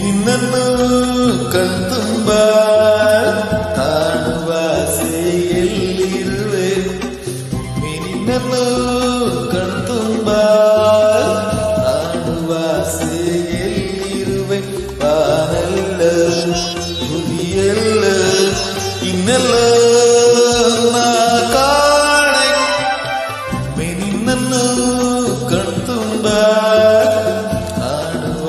ನಿನ್ನನ್ನು ಕಣ್ತುಂಬ ಕಾಣುವ ಆಸೆಯಲ್ಲಿರುವೆ. ನಿನ್ನನ್ನು ಕಣ್ತುಂಬ ಕಾಣುವ ಆಸೆಯಲ್ಲಿರುವೆ. ಬಾನಲ್ಲ ಹುಲಿಯಲ್ಲ ಇನ್ನೆಲ್ಲ ನಾ ಕಾಣೆ. ನಿನ್ನನ್ನು ಕಣ್ತುಂಬ ಕಾಣುವ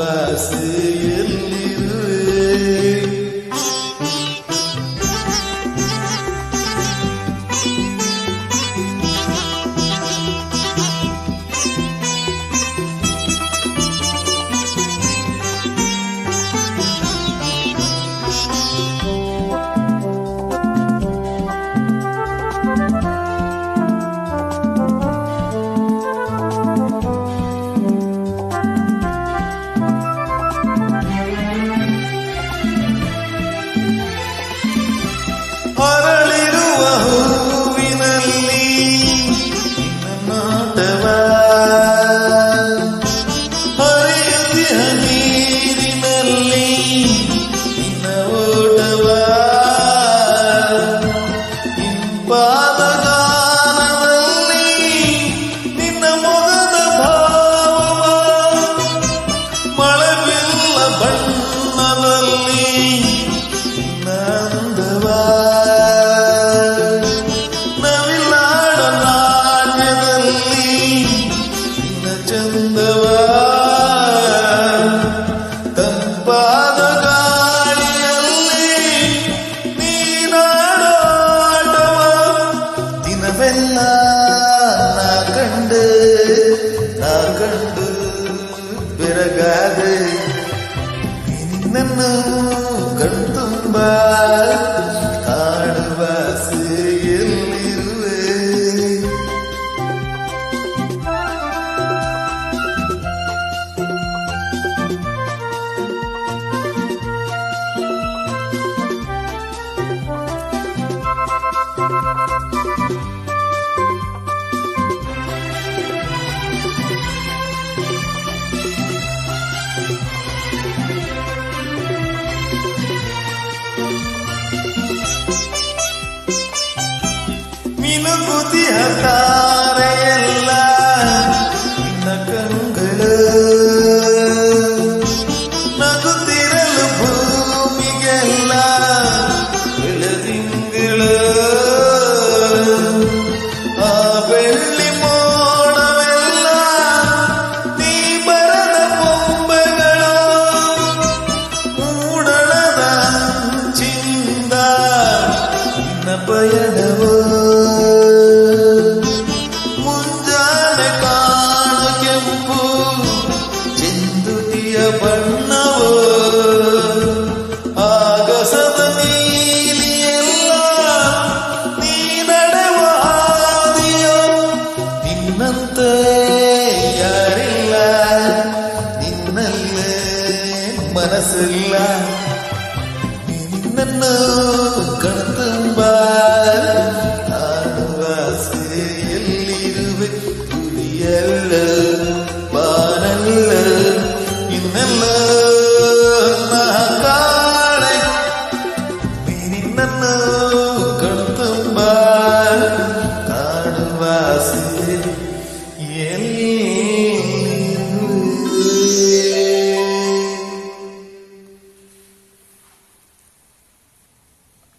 ಅರಳಿರುವ ಹೂವಿನಲ್ಲಿ ನಿನ್ನ ನೋಟವ, ಹರಿಯುತ್ತಿಹ ನೀರಿನಲ್ಲಿ ನಿನ್ನ ಓಟವ, ಇಂಪಾದ ಗಾನದಲ್ಲಿ ನಿನ್ನ ಮೊಗದ ಭಾವವ, ಮಳೆ ಬಿಲ್ಲ ಬಣ್ಣದಲ್ಲಿ ನಿನ್ನ ಅಂದವ, ತಂಪಾದ ಗಾಳಿಯಲ್ಲಿ ನೀನಾಡಾಟವ, ದಿನವೆಲ್ಲ ನಾ ಕಂಡು ಬೆರಗಾದೆ. ನಿನ್ನನ್ನು ಕಣ್ತುಂಬ ಕಾಣುವ ಆಸೆಯಲ್ಲಿರುವೆ. ಮಿನುಗುತಿಹ ತಾರೆಯೆಲ್ಲ ನಿನ್ನ ಕಂಗಳು, ನಗುತ್ತಿರಲು ಭೂಮಿಗೆಲ್ಲ ಬೆಳದಿಂಗಳು, ಆ ಬೆಳ್ಳಿ ಮೋಡವೆಲ್ಲ ನೀ ಬರದ ಬೊಂಬೆಗಳು, ಮೂಡಣದ ಅಂಚಿಂದ ನಿನ್ನ ಪಯಣವೋ, ಮುಂಜಾನೆ ಕಾಣು ಕೆಂಪು ಚೆಂದುಟಿಯ ಬಣ್ಣವೋ, ಆಗಸದ ನೀಲಿಯೆಲ್ಲ ನೀ ನಡೆವ ಹಾದಿಯೋ, ನಿನ್ನಂತೆ ಯಾರಿಲ್ಲ ನಿನ್ನಲ್ಲೇ ಮನಸ್ಸಿಲ್ಲ. ನಿನ್ನನ್ನು ಕಣ್ತುಂಬ ಕಾಣುವ ಆಸೆಯಲ್ಲಿರುವೆ. ಹುಲಿಯಲ್ಲ ಬಾನಲ್ಲ ಇನ್ನೆಲ್ಲ ನಾ ಕಾಣೆ. ನಿನ್ನನ್ನು